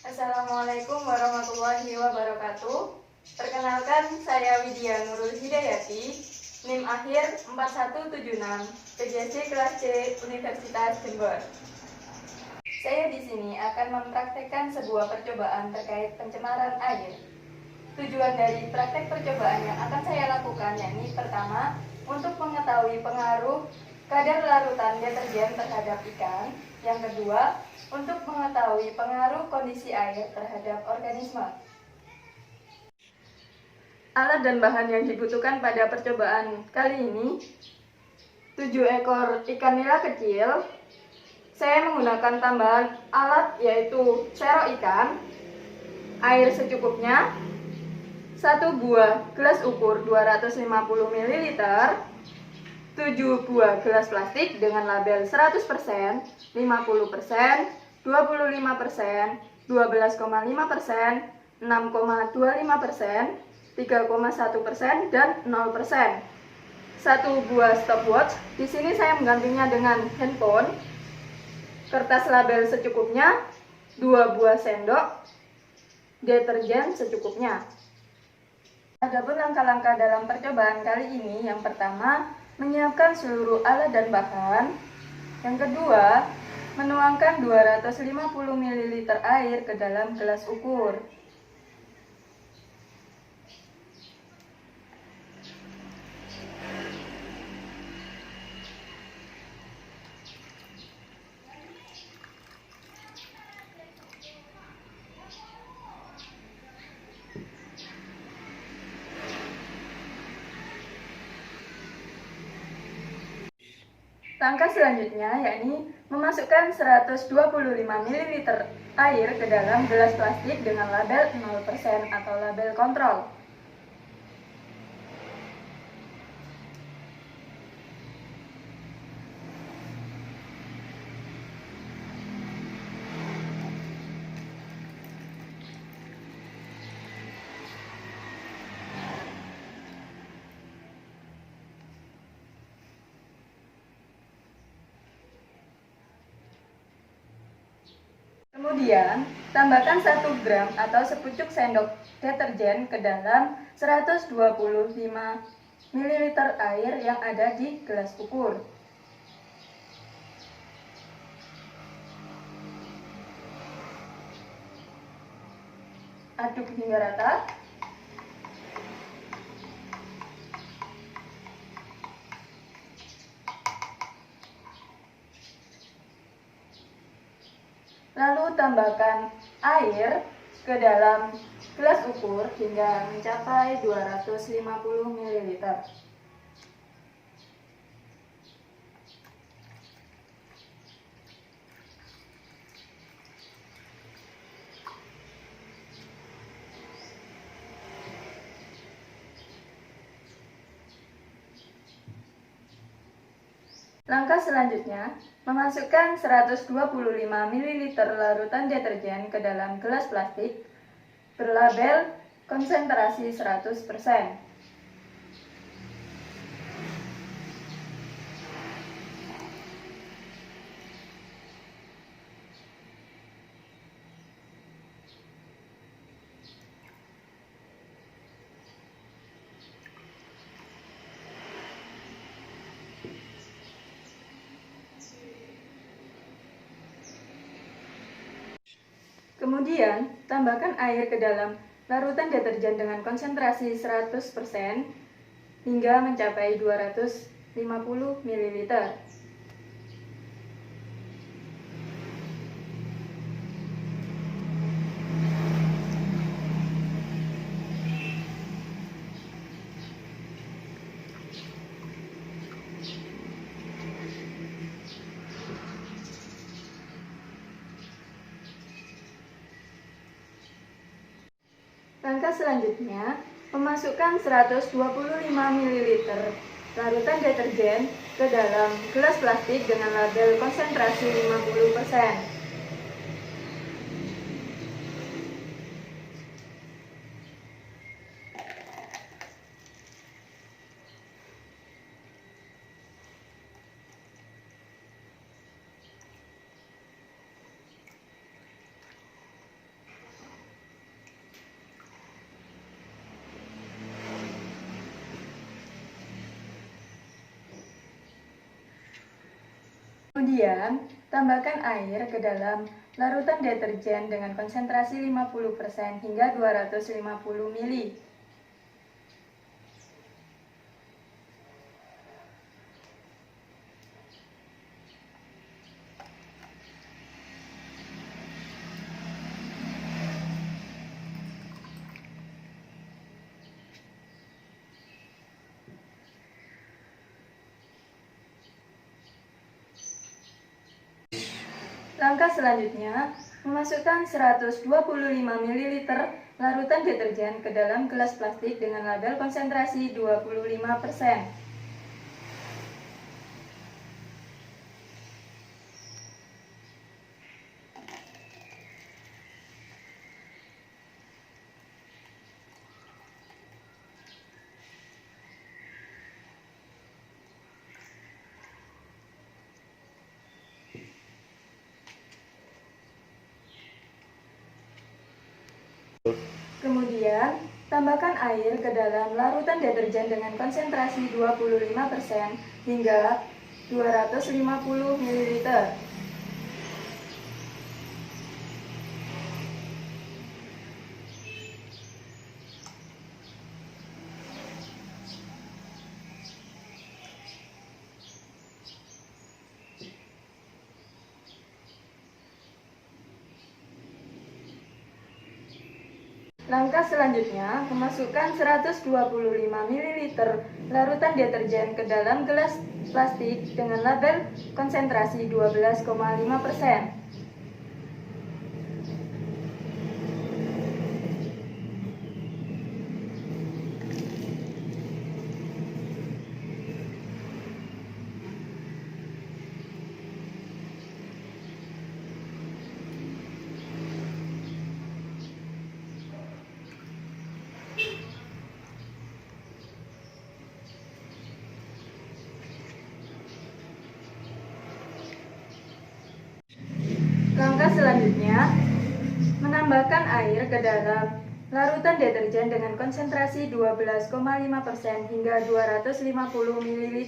Assalamualaikum warahmatullahi wabarakatuh. Perkenalkan, saya Widya Nurul Hidayati, NIM akhir 4176, PJC kelas C Universitas Jember. Saya di sini akan mempraktekkan sebuah percobaan terkait pencemaran air. Tujuan dari praktek percobaan yang akan saya lakukan yakni pertama, untuk mengetahui pengaruh kadar larutan deterjen terhadap ikan. Yang kedua, untuk mengetahui pengaruh kondisi air terhadap organisme. Alat dan bahan yang dibutuhkan pada percobaan kali ini: 7 ekor ikan nila kecil. Saya menggunakan tambahan alat yaitu sero ikan, air secukupnya, 1 buah gelas ukur 250 ml, 7 buah gelas plastik dengan label 100%, 50%, 25%, 12,5%, 6,25%, 3,1%, dan 0%. 1 buah stopwatch. Di sini saya menggantinya dengan handphone. Kertas label secukupnya, 2 buah sendok, deterjen secukupnya. Adapun langkah-langkah dalam percobaan kali ini, yang pertama, menyiapkan seluruh alat dan bahan. Yang kedua, menuangkan 250 ml air ke dalam gelas ukur. Langkah selanjutnya yakni memasukkan 125 ml air ke dalam gelas plastik dengan label 0% atau label kontrol. Kemudian, tambahkan 1 gram atau sepucuk sendok deterjen ke dalam 125 ml air yang ada di gelas ukur. Aduk hingga rata. Lalu tambahkan air ke dalam gelas ukur hingga mencapai 250 ml. Langkah selanjutnya, memasukkan 125 ml larutan deterjen ke dalam gelas plastik berlabel konsentrasi 100%. Kemudian, tambahkan air ke dalam larutan deterjen dengan konsentrasi 100% hingga mencapai 250 ml. Langkah selanjutnya, memasukkan 125 ml larutan deterjen ke dalam gelas plastik dengan label konsentrasi 50%. Kemudian, tambahkan air ke dalam larutan deterjen dengan konsentrasi 50% hingga 250 ml. Langkah selanjutnya, memasukkan 125 ml larutan deterjen ke dalam gelas plastik dengan label konsentrasi 25%. Kemudian, tambahkan air ke dalam larutan deterjen dengan konsentrasi 25% hingga 250 ml. Langkah selanjutnya, memasukkan 125 ml larutan deterjen ke dalam gelas plastik dengan label konsentrasi 12,5%. Langkah selanjutnya, menambahkan air ke dalam larutan deterjen dengan konsentrasi 12,5% hingga 250 ml.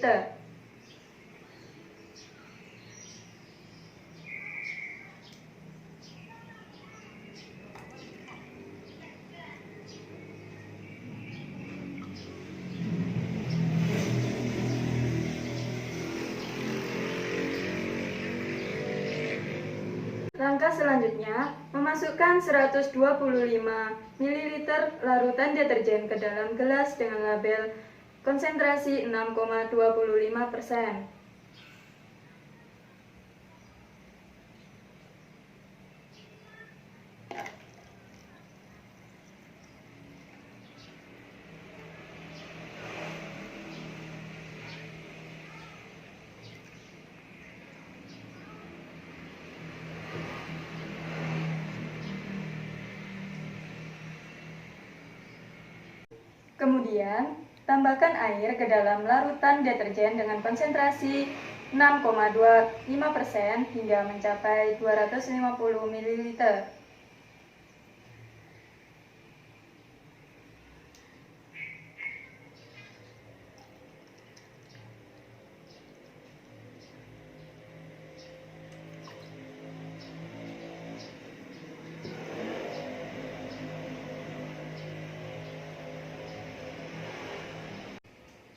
Langkah selanjutnya, memasukkan 125 ml larutan deterjen ke dalam gelas dengan label konsentrasi 6,25%. Kemudian, tambahkan air ke dalam larutan deterjen dengan konsentrasi 6,25% hingga mencapai 250 ml.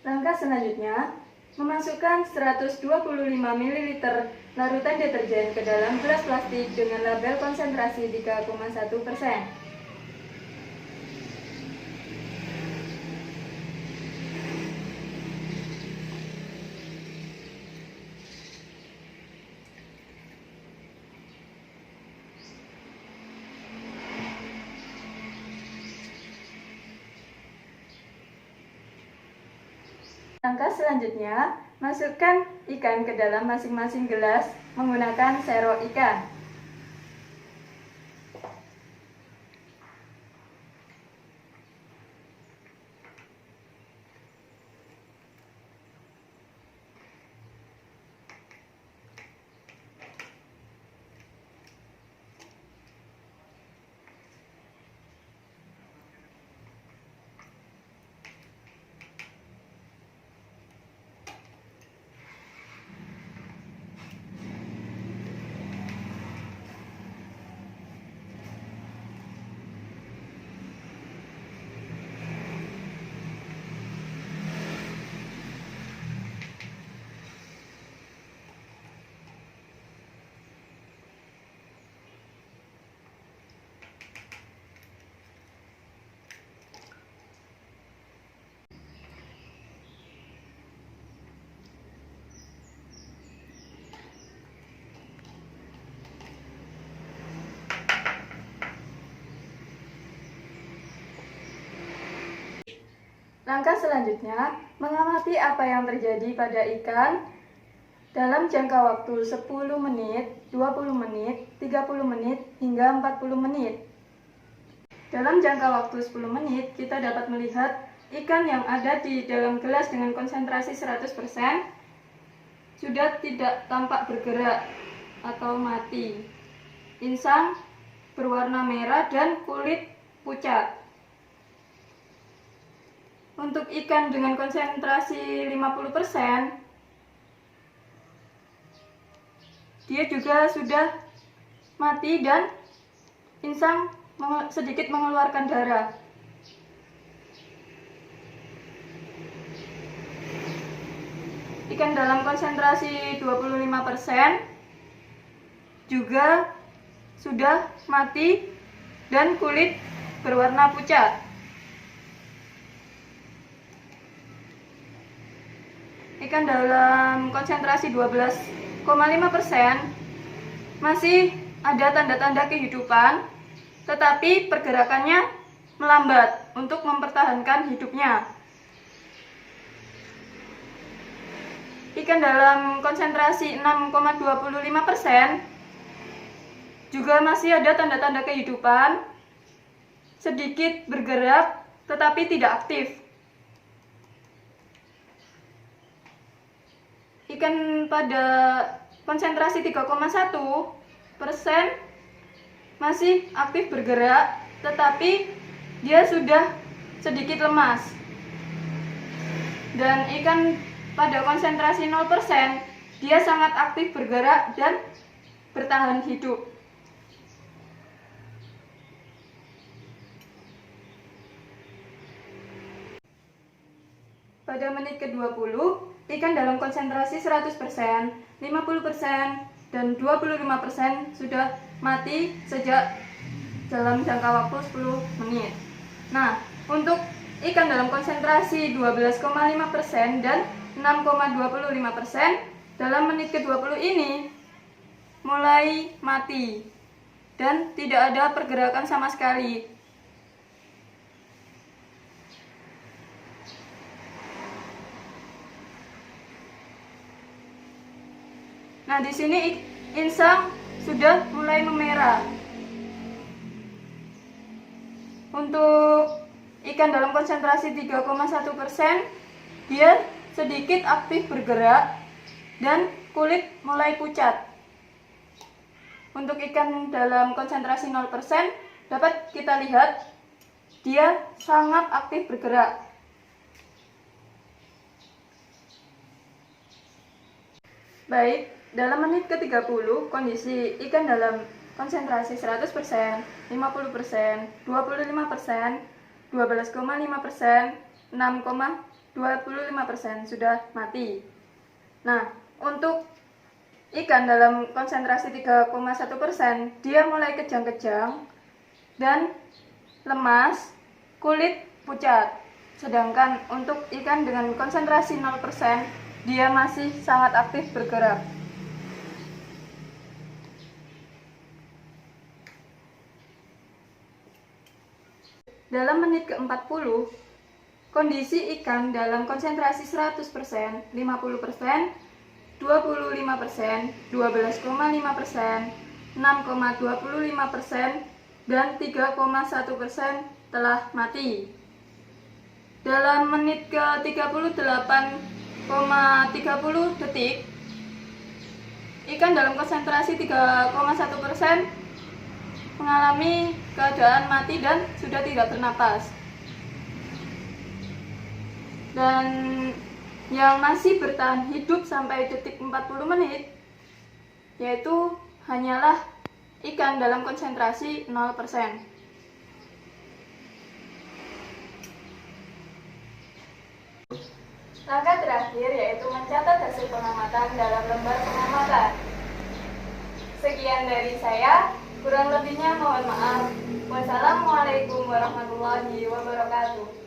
Langkah selanjutnya, memasukkan 125 ml larutan deterjen ke dalam gelas plastik dengan label konsentrasi 3,1%. Langkah selanjutnya, masukkan ikan ke dalam masing-masing gelas menggunakan sero ikan. Langkah selanjutnya, mengamati apa yang terjadi pada ikan dalam jangka waktu 10 menit, 20 menit, 30 menit, hingga 40 menit. Dalam jangka waktu 10 menit, kita dapat melihat ikan yang ada di dalam gelas dengan konsentrasi 100% sudah tidak tampak bergerak atau mati. Insang berwarna merah dan kulit pucat. Untuk ikan dengan konsentrasi 50%, dia juga sudah mati dan insang sedikit mengeluarkan darah. Ikan dalam konsentrasi 25% juga sudah mati dan kulit berwarna pucat. Ikan dalam konsentrasi 12,5% masih ada tanda-tanda kehidupan, tetapi pergerakannya melambat untuk mempertahankan hidupnya. Ikan dalam konsentrasi 6,25% juga masih ada tanda-tanda kehidupan, sedikit bergerak tetapi tidak aktif. Ikan pada konsentrasi 3,1% masih aktif bergerak, tetapi dia sudah sedikit lemas. Dan ikan pada konsentrasi 0%, dia sangat aktif bergerak dan bertahan hidup. Pada menit ke-20, ikan dalam konsentrasi 100%, 50%, dan 25% sudah mati sejak dalam jangka waktu 10 menit. Nah, untuk ikan dalam konsentrasi 12,5% dan 6,25% dalam menit ke-20 ini mulai mati dan tidak ada pergerakan sama sekali. Nah, di sini insang sudah mulai memerah. Untuk ikan dalam konsentrasi 3,1%, dia sedikit aktif bergerak dan kulit mulai pucat. Untuk ikan dalam konsentrasi 0%, dapat kita lihat dia sangat aktif bergerak. Baik, dalam menit ke-30, kondisi ikan dalam konsentrasi 100%, 50%, 25%, 12,5%, 6,25% sudah mati. Nah, untuk ikan dalam konsentrasi 3,1%, dia mulai kejang-kejang dan lemas, kulit pucat. Sedangkan untuk ikan dengan konsentrasi 0%, dia masih sangat aktif bergerak. Dalam menit ke-40, kondisi ikan dalam konsentrasi 100%, 50%, 25%, 12,5%, 6,25%, dan 3,1% telah mati. Dalam menit ke-38,30 detik, ikan dalam konsentrasi 3,1% mengalami keadaan mati dan sudah tidak bernapas. Dan yang masih bertahan hidup sampai detik 40 menit yaitu hanyalah ikan dalam konsentrasi 0%. Langkah terakhir yaitu mencatat hasil pengamatan dalam lembar pengamatan. Sekian dari saya, kurang lebihnya mohon maaf. Wassalamualaikum warahmatullahi wabarakatuh.